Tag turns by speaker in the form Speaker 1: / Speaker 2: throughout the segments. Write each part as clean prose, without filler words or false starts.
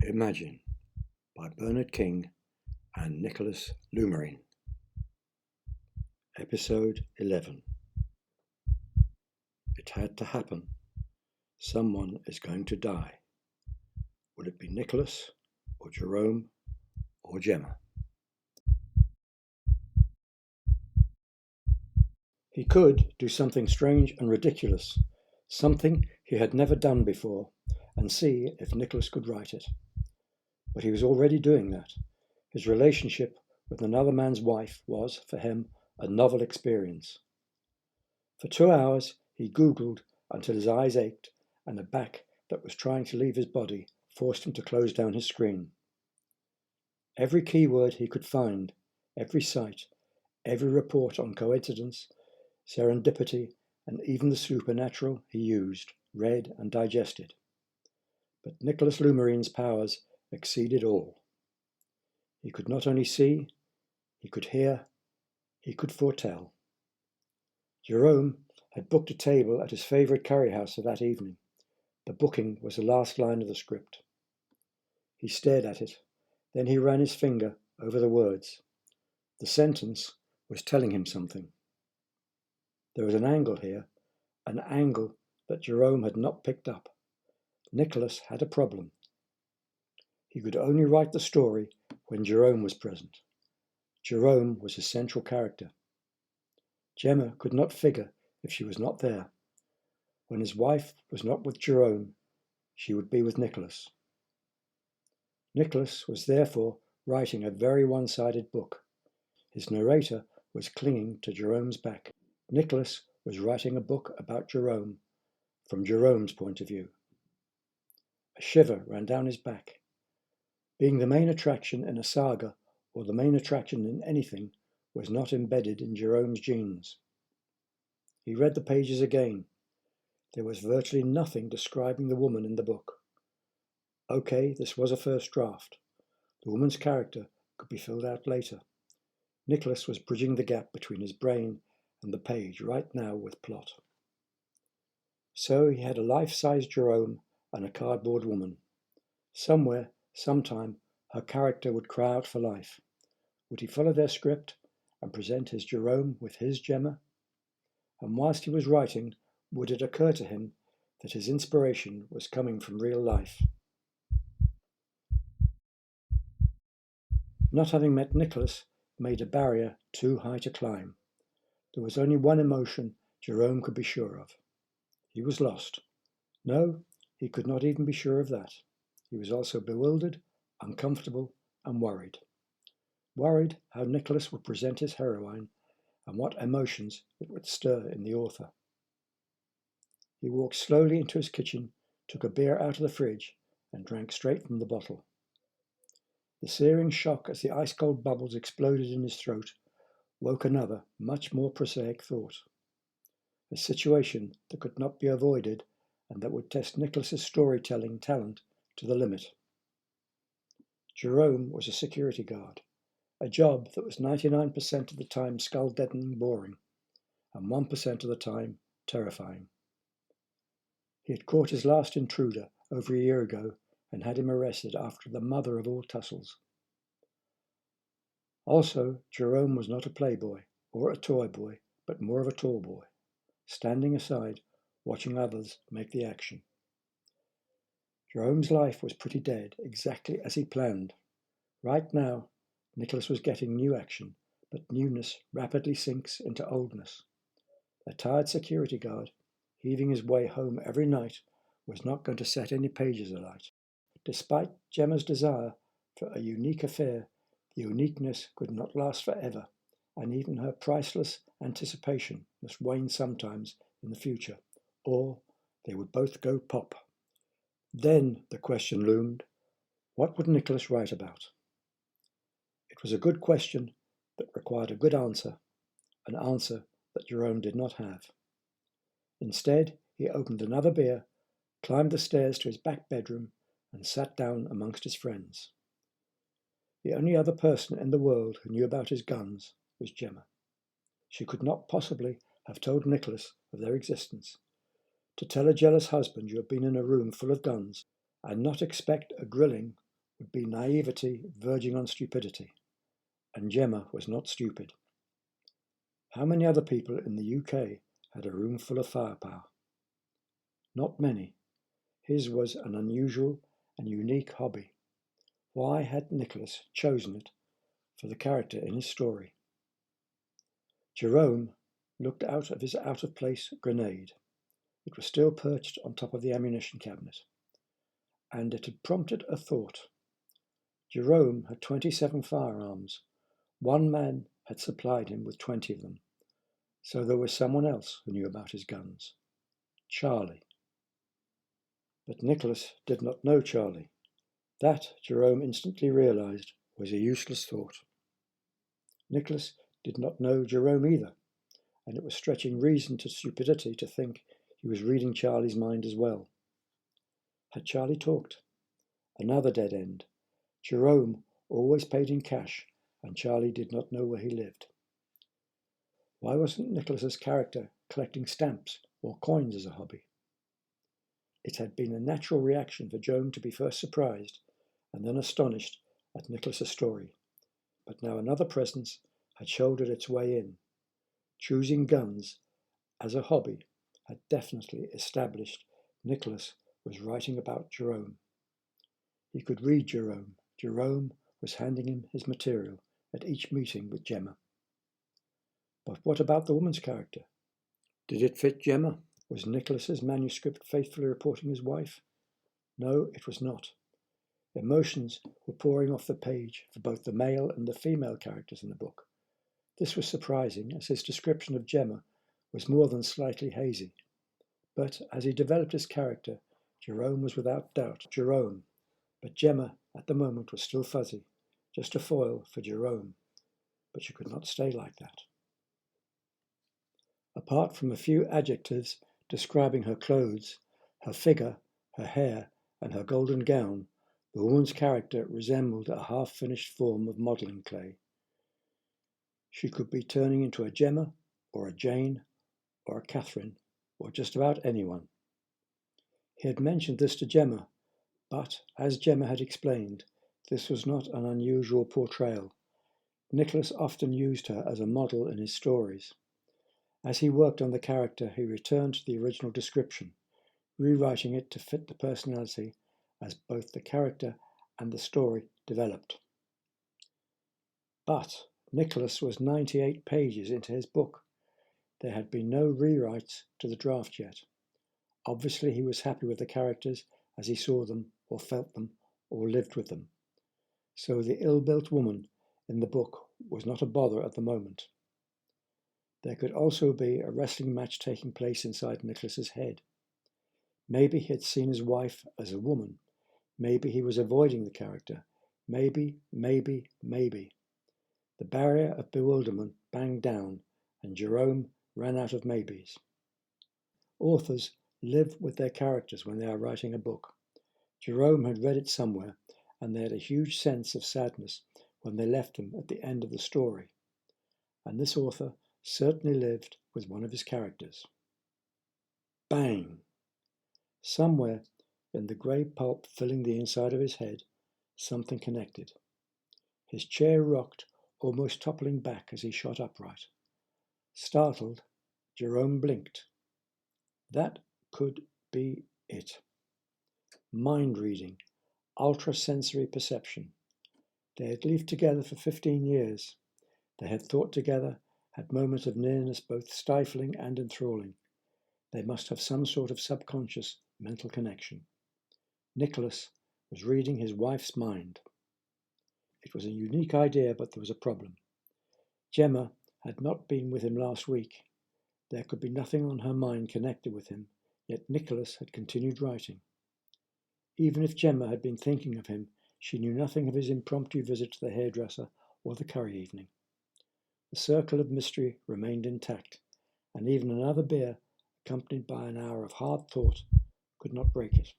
Speaker 1: Imagine by Bernard King and Nicholas Lumerin. Episode 11. It had to happen. Someone is going to die. Will it be Nicholas or Jerome or Jemma? He could do something strange and ridiculous, something he had never done before, and see if Nicholas could write it. But he was already doing that. His relationship with another man's wife was, for him, a novel experience. For 2 hours he Googled until his eyes ached and a back that was trying to leave his body forced him to close down his screen. Every keyword he could find, every site, every report on coincidence, serendipity, and even the supernatural he used, read and digested. But Nicholas Lumerin's powers exceeded all. He could not only see, he could hear, he could foretell. Jerome had booked a table at his favourite curry house for that evening. The booking was the last line of the script. He stared at it, then he ran his finger over the words. The sentence was telling him something. There was an angle here, an angle that Jerome had not picked up. Nicholas had a problem. He could only write the story when Jerome was present. Jerome was his central character. Jemma could not figure if she was not there. When his wife was not with Jerome, she would be with Nicholas. Nicholas was therefore writing a very one-sided book. His narrator was clinging to Jerome's back. Nicholas was writing a book about Jerome, from Jerome's point of view. A shiver ran down his back. Being the main attraction in a saga, or the main attraction in anything, was not embedded in Jerome's genes. He read the pages again. There was virtually nothing describing the woman in the book. Okay, this was a first draft. The woman's character could be filled out later. Nicholas was bridging the gap between his brain and the page right now with plot. So he had a life-size Jerome and a cardboard woman. Somewhere, sometime, her character would cry out for life. Would he follow their script and present his Jerome with his Jemma? And whilst he was writing, would it occur to him that his inspiration was coming from real life? Not having met Nicholas made a barrier too high to climb. There was only one emotion Jerome could be sure of. He was lost. No, he could not even be sure of that. He was also bewildered, uncomfortable, and worried. Worried how Nicholas would present his heroine and what emotions it would stir in the author. He walked slowly into his kitchen, took a beer out of the fridge, and drank straight from the bottle. The searing shock as the ice-cold bubbles exploded in his throat woke another, much more prosaic thought. A situation that could not be avoided and that would test Nicholas's storytelling talent to the limit. Jerome was a security guard, a job that was 99% of the time skull-deadening boring, and 1% of the time terrifying. He had caught his last intruder over a year ago and had him arrested after the mother of all tussles. Also, Jerome was not a playboy or a toy boy, but more of a tall boy, standing aside, watching others make the action. Jerome's life was pretty dead, exactly as he planned. Right now, Nicholas was getting new action, but newness rapidly sinks into oldness. A tired security guard, heaving his way home every night, was not going to set any pages alight. Despite Jemma's desire for a unique affair, the uniqueness could not last forever, and even her priceless anticipation must wane sometimes in the future, or they would both go pop. Then the question loomed, what would Nicholas write about? It was a good question that required a good answer, an answer that Jerome did not have. Instead, he opened another beer, climbed the stairs to his back bedroom, and sat down amongst his friends. The only other person in the world who knew about his guns was Jemma. She could not possibly have told Nicholas of their existence. To tell a jealous husband you have been in a room full of guns and not expect a grilling would be naivety verging on stupidity, and Jemma was not stupid. How many other people in the UK had a room full of firepower? Not many. His was an unusual and unique hobby. Why had Nicholas chosen it for the character in his story? Jerome looked out of his out-of-place grenade. It was still perched on top of the ammunition cabinet, and it had prompted a thought. Jerome had 27 firearms. One man had supplied him with 20 of them, so there was someone else who knew about his guns. Charlie. But Nicholas did not know Charlie. That, Jerome instantly realized, was a useless thought. Nicholas did not know Jerome either, and it was stretching reason to stupidity to think he was reading Charlie's mind as well. Had Charlie talked? Another dead end. Jerome always paid in cash, and Charlie did not know where he lived. Why wasn't Nicholas's character collecting stamps or coins as a hobby? It had been a natural reaction for Jerome to be first surprised and then astonished at Nicholas's story. But now another presence had shouldered its way in. Choosing guns as a hobby had definitely established Nicholas was writing about Jerome. He could read Jerome. Jerome was handing him his material at each meeting with Jemma. But what about the woman's character? Did it fit Jemma? Was Nicholas's manuscript faithfully reporting his wife? No, it was not. Emotions were pouring off the page for both the male and the female characters in the book. This was surprising, as his description of Jemma was more than slightly hazy. But as he developed his character, Jerome was without doubt Jerome. But Jemma, at the moment, was still fuzzy, just a foil for Jerome. But she could not stay like that. Apart from a few adjectives describing her clothes, her figure, her hair, and her golden gown, the woman's character resembled a half-finished form of modelling clay. She could be turning into a Jemma, or a Jane, or a Catherine, or just about anyone. He had mentioned this to Jemma, but, as Jemma had explained, this was not an unusual portrayal. Nicholas often used her as a model in his stories. As he worked on the character, he returned to the original description, rewriting it to fit the personality as both the character and the story developed. But Nicholas was 98 pages into his book. There had been no rewrites to the draft yet. Obviously, he was happy with the characters as he saw them, or felt them, or lived with them. So the ill-built woman in the book was not a bother at the moment. There could also be a wrestling match taking place inside Nicholas's head. Maybe he had seen his wife as a woman. Maybe he was avoiding the character. Maybe. The barrier of bewilderment banged down, and Jerome ran out of maybes. Authors live with their characters when they are writing a book. Jerome had read it somewhere, and they had a huge sense of sadness when they left him at the end of the story. And this author certainly lived with one of his characters. Bang! Somewhere in the grey pulp filling the inside of his head, something connected. His chair rocked, almost toppling back as he shot upright. Startled, Jerome blinked. That could be it. Mind reading, ultra-sensory perception. They had lived together for 15 years. They had thought together, had moments of nearness both stifling and enthralling. They must have some sort of subconscious mental connection. Nicholas was reading his wife's mind. It was a unique idea, but there was a problem. Jemma had not been with him last week. There could be nothing on her mind connected with him, yet Nicholas had continued writing. Even if Jemma had been thinking of him, she knew nothing of his impromptu visit to the hairdresser or the curry evening. The circle of mystery remained intact, and even another beer, accompanied by an hour of hard thought, could not break it.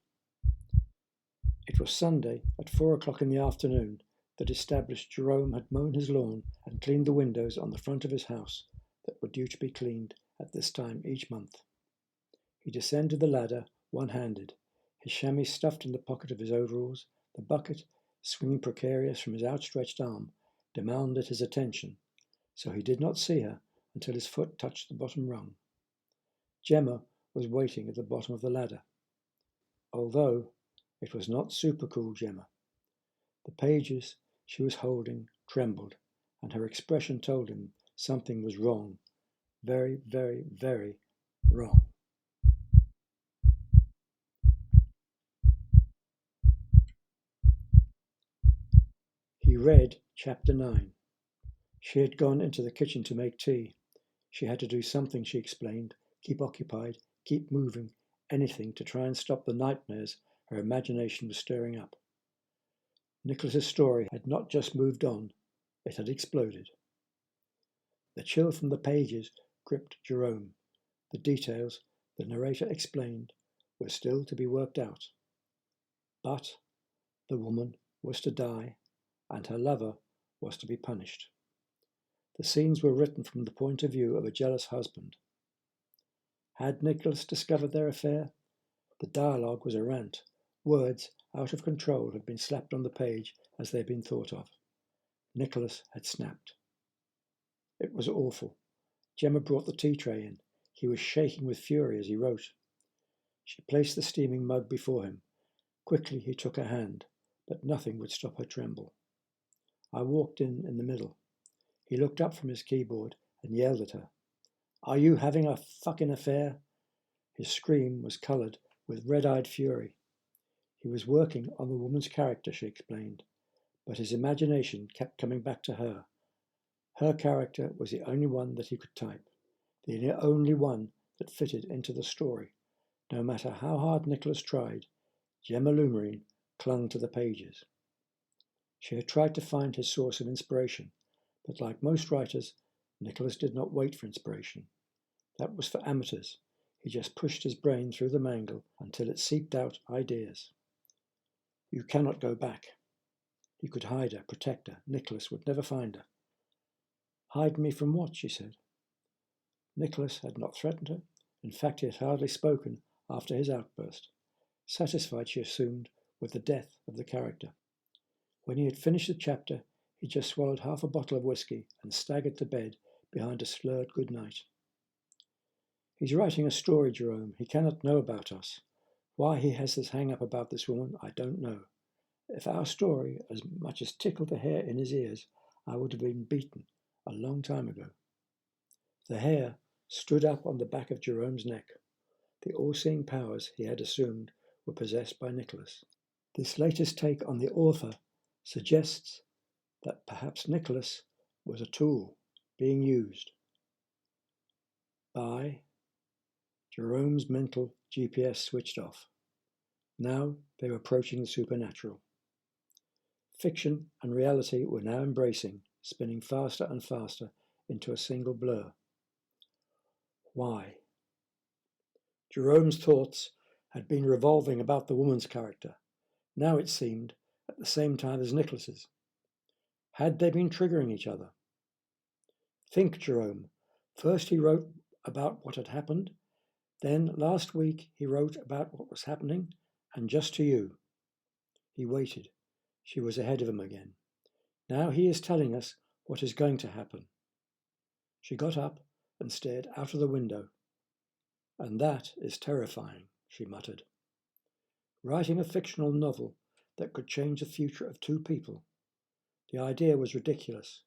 Speaker 1: It was Sunday at 4 o'clock in the afternoon that established Jerome had mown his lawn and cleaned the windows on the front of his house that were due to be cleaned at this time each month. He descended the ladder one-handed, his chamois stuffed in the pocket of his overalls, the bucket swinging precarious from his outstretched arm, demanded his attention, so he did not see her until his foot touched the bottom rung. Jemma was waiting at the bottom of the ladder, although it was not super cool Jemma. The pages she was holding trembled, and her expression told him something was wrong. Very, very, very wrong. He read chapter 9. She had gone into the kitchen to make tea. She had to do something, she explained. Keep occupied, keep moving, anything to try and stop the nightmares her imagination was stirring up. Nicholas's story had not just moved on, it had exploded. The chill from the pages gripped Jerome. The details, the narrator explained, were still to be worked out. But the woman was to die, and her lover was to be punished. The scenes were written from the point of view of a jealous husband. Had Nicholas discovered their affair? The dialogue was a rant. Words, out of control, had been slapped on the page as they had been thought of. Nicholas had snapped. It was awful. Jemma brought the tea tray in. He was shaking with fury as he wrote. She placed the steaming mug before him. Quickly he took her hand, but nothing would stop her tremble. I walked in the middle. He looked up from his keyboard and yelled at her. "Are you having a fucking affair?" His scream was coloured with red-eyed fury. He was working on the woman's character, she explained, but his imagination kept coming back to her. Her character was the only one that he could type, the only one that fitted into the story. No matter how hard Nicholas tried, Jemma Lumarine clung to the pages. She had tried to find his source of inspiration, but like most writers, Nicholas did not wait for inspiration. That was for amateurs. He just pushed his brain through the mangle until it seeped out ideas. You cannot go back. He could hide her, protect her. Nicholas would never find her. "Hide me from what?" she said. Nicholas had not threatened her. In fact, he had hardly spoken after his outburst, satisfied, she assumed, with the death of the character. When he had finished the chapter, he just swallowed half a bottle of whiskey and staggered to bed behind a slurred good night. "He's writing a story, Jerome. He cannot know about us. Why he has this hang-up about this woman, I don't know. If our story as much as tickled the hair in his ears, I would have been beaten a long time ago." The hair stood up on the back of Jerome's neck. The all-seeing powers he had assumed were possessed by Nicholas. This latest take on the author suggests that perhaps Nicholas was a tool being used by Jerome's mental GPS switched off. Now they were approaching the supernatural. Fiction and reality were now embracing, spinning faster and faster into a single blur. Why? Jerome's thoughts had been revolving about the woman's character. Now it seemed at the same time as Nicholas's. Had they been triggering each other? Think, Jerome. First he wrote about what had happened. Then last week he wrote about what was happening, and just to you. He waited. She was ahead of him again. Now he is telling us what is going to happen. She got up and stared out of the window. "And that is terrifying," she muttered. Writing a fictional novel that could change the future of two people. The idea was ridiculous,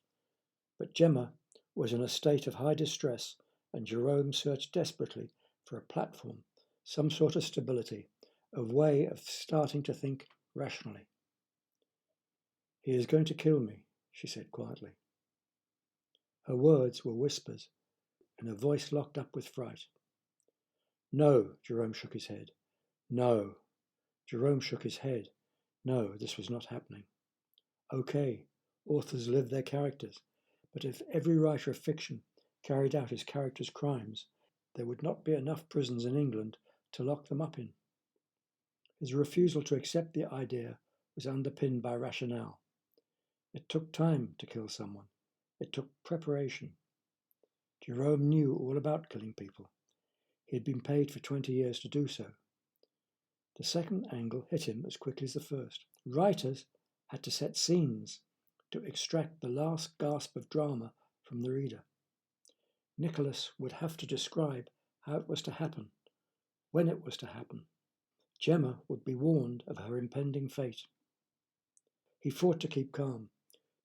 Speaker 1: but Jemma was in a state of high distress, and Jerome searched desperately for a platform, some sort of stability, a way of starting to think rationally. "He is going to kill me," she said quietly. Her words were whispers, in a voice locked up with fright. "No," Jerome shook his head. "No." Jerome shook his head. No, this was not happening. Okay, authors live their characters, but if every writer of fiction carried out his character's crimes, there would not be enough prisons in England to lock them up in. His refusal to accept the idea was underpinned by rationale. It took time to kill someone. It took preparation. Jerome knew all about killing people. He had been paid for 20 years to do so. The second angle hit him as quickly as the first. Writers had to set scenes to extract the last gasp of drama from the reader. Nicholas would have to describe how it was to happen, when it was to happen. Jemma would be warned of her impending fate. He fought to keep calm.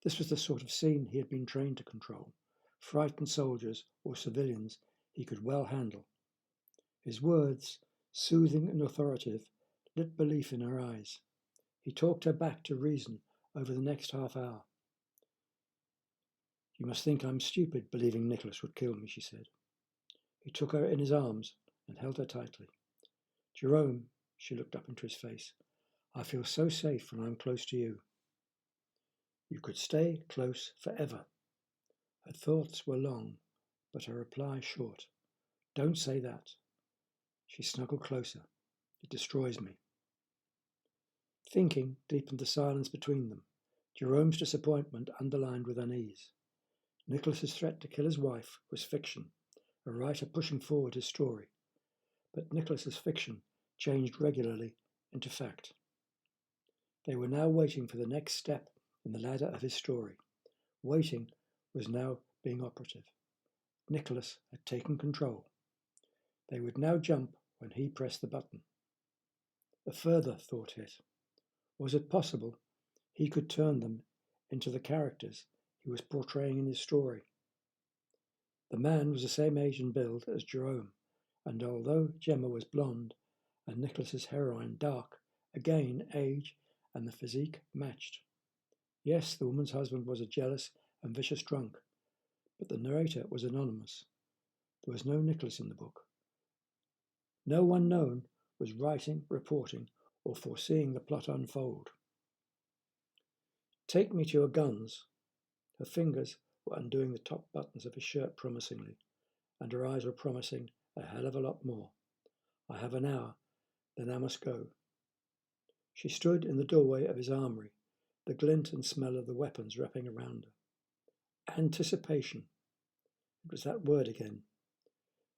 Speaker 1: This was the sort of scene he had been trained to control. Frightened soldiers or civilians he could well handle. His words, soothing and authoritative, lit belief in her eyes. He talked her back to reason over the next half hour. "You must think I'm stupid, believing Nicholas would kill me," she said. He took her in his arms and held her tightly. "Jerome," she looked up into his face, "I feel so safe when I'm close to you." "You could stay close forever." Her thoughts were long, but her reply short. "Don't say that." She snuggled closer. "It destroys me." Thinking deepened the silence between them. Jerome's disappointment underlined with unease. Nicholas's threat to kill his wife was fiction, a writer pushing forward his story. But Nicholas's fiction changed regularly into fact. They were now waiting for the next step in the ladder of his story. Waiting was now being operative. Nicholas had taken control. They would now jump when he pressed the button. A further thought hit. Was it possible he could turn them into the characters he was portraying in his story? The man was the same age and build as Jerome, and although Jemma was blonde and Nicholas's heroine dark, again age and the physique matched. Yes, the woman's husband was a jealous and vicious drunk, but the narrator was anonymous. There was no Nicholas in the book. No one known was writing, reporting, or foreseeing the plot unfold. "Take me to your guns." Her fingers were undoing the top buttons of his shirt promisingly, and her eyes were promising a hell of a lot more. "I have an hour, then I must go." She stood in the doorway of his armory, the glint and smell of the weapons wrapping around her. Anticipation. It was that word again.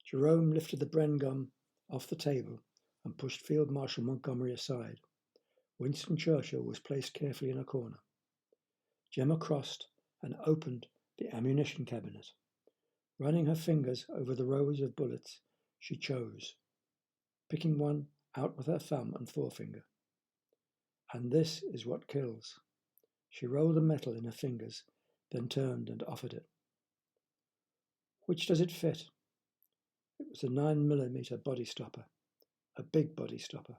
Speaker 1: Jerome lifted the Bren gun off the table and pushed Field Marshal Montgomery aside. Winston Churchill was placed carefully in a corner. Jemma crossed and opened the ammunition cabinet. Running her fingers over the rows of bullets, she chose, picking one out with her thumb and forefinger. "And this is what kills." She rolled the metal in her fingers, then turned and offered it. "Which does it fit?" It was a 9mm body stopper, a big body stopper.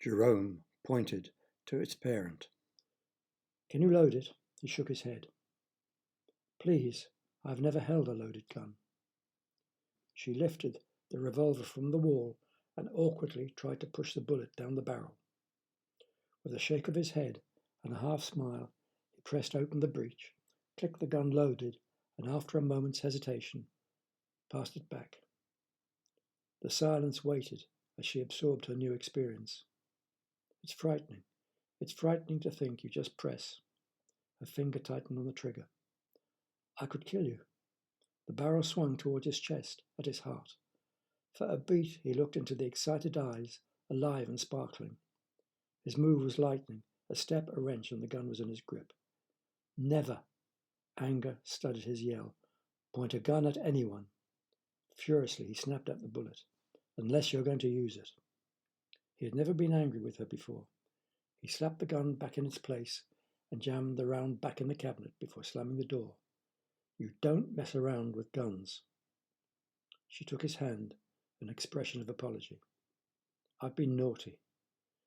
Speaker 1: Jerome pointed to its parent. "Can you load it?" He shook his head. "Please, I've never held a loaded gun." She lifted the revolver from the wall and awkwardly tried to push the bullet down the barrel. With a shake of his head and a half smile, he pressed open the breech, clicked the gun loaded, and after a moment's hesitation, passed it back. The silence waited as she absorbed her new experience. "It's frightening. It's frightening to think you just press." Her finger tightened on the trigger. "I could kill you." The barrel swung towards his chest, at his heart. For a beat he looked into the excited eyes, alive and sparkling. His move was lightning, a step, a wrench, and the gun was in his grip. "Never!" Anger studded his yell. "Point a gun at anyone." Furiously he snapped at the bullet. "Unless you're going to use it." He had never been angry with her before. He slapped the gun back in its place and jammed the round back in the cabinet before slamming the door. "You don't mess around with guns." She took his hand, an expression of apology. "I've been naughty."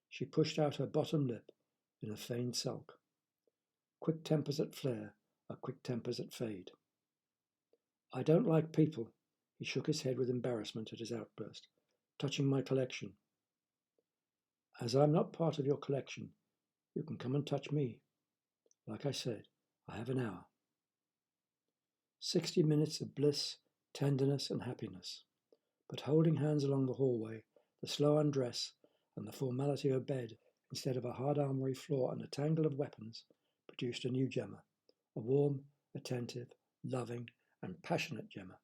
Speaker 1: She pushed out her bottom lip in a feigned sulk. Quick tempers that flare are quick tempers that fade. "I don't like people." He shook his head with embarrassment at his outburst. "Touching my collection." "As I'm not part of your collection, you can come and touch me. Like I said, I have an hour." 60 minutes of bliss, tenderness, and happiness. But holding hands along the hallway, the slow undress, and the formality of bed instead of a hard armory floor and a tangle of weapons produced a new Jemma, a warm, attentive, loving, and passionate Jemma.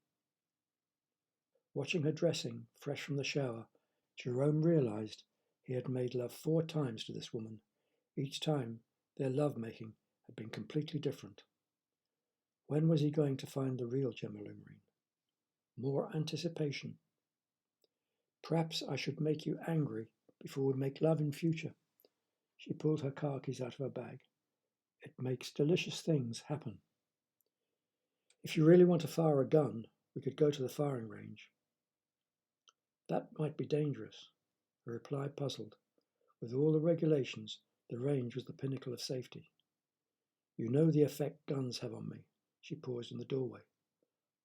Speaker 1: Watching her dressing, fresh from the shower, Jerome realized he had made love 4 times to this woman, Each time, their love-making had been completely different. When was he going to find the real Jemma Lumrine? More anticipation. Perhaps I should make you angry before we make love in future. She pulled her car keys out of her bag. It makes delicious things happen. If you really want to fire a gun, we could go to the firing range. That might be dangerous. Her reply puzzled. With all the regulations, the range was the pinnacle of safety. You know the effect guns have on me. She paused in the doorway.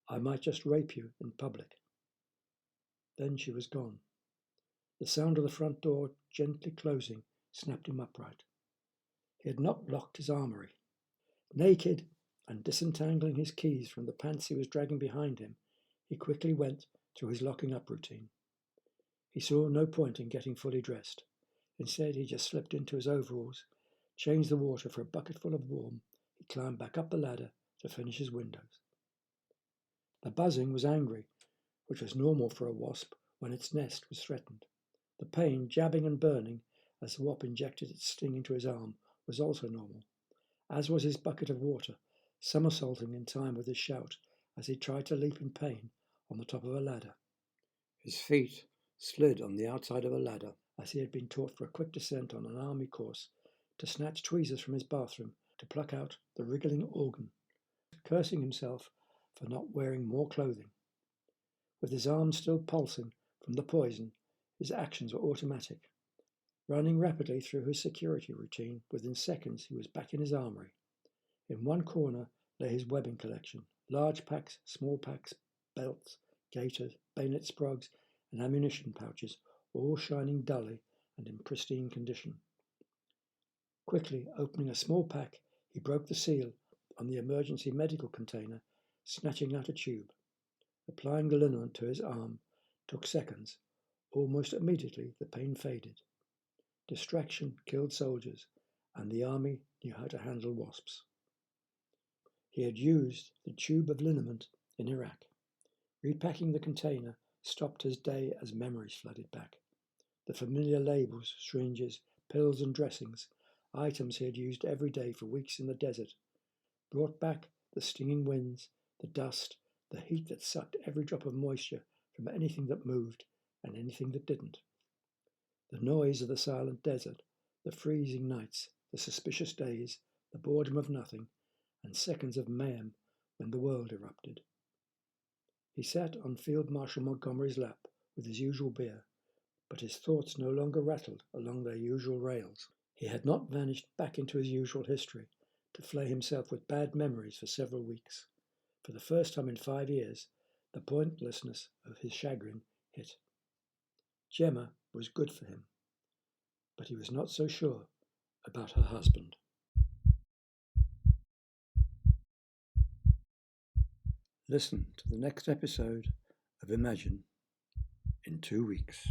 Speaker 1: I might just rape you in public. Then she was gone. The sound of the front door gently closing snapped him upright. He had not locked his armory. Naked and disentangling his keys from the pants he was dragging behind him, he quickly went through his locking up routine. He saw no point in getting fully dressed. Instead, he just slipped into his overalls, changed the water for a bucketful of warm. He climbed back up the ladder to finish his windows. The buzzing was angry, which was normal for a wasp when its nest was threatened. The pain, jabbing and burning, as the wasp injected its sting into his arm, was also normal, as was his bucket of water, somersaulting in time with his shout as he tried to leap in pain on the top of a ladder. His feet slid on the outside of a ladder as he had been taught for a quick descent on an army course, to snatch tweezers from his bathroom to pluck out the wriggling organ, cursing himself for not wearing more clothing. With his arms still pulsing from the poison, his actions were automatic. Running rapidly through his security routine, within seconds he was back in his armory. In one corner lay his webbing collection, large packs, small packs, belts, gaiters, bayonet sprogs, and ammunition pouches, all shining dully and in pristine condition. Quickly opening a small pack, he broke the seal on the emergency medical container, snatching out a tube. Applying the liniment to his arm took seconds. Almost immediately the pain faded. Distraction killed soldiers, and the army knew how to handle wasps. He had used the tube of liniment in Iraq. Repacking the container stopped his day as memories flooded back. The familiar labels, syringes, pills and dressings, items he had used every day for weeks in the desert, brought back the stinging winds, the dust, the heat that sucked every drop of moisture from anything that moved and anything that didn't. The noise of the silent desert, the freezing nights, the suspicious days, the boredom of nothing, and seconds of mayhem when the world erupted. He sat on Field Marshal Montgomery's lap with his usual beer, but his thoughts no longer rattled along their usual rails. He had not vanished back into his usual history to flay himself with bad memories for several weeks. For the first time in 5 years, the pointlessness of his chagrin hit. Jemma was good for him, but he was not so sure about her husband. Listen to the next episode of Imagine in 2 weeks.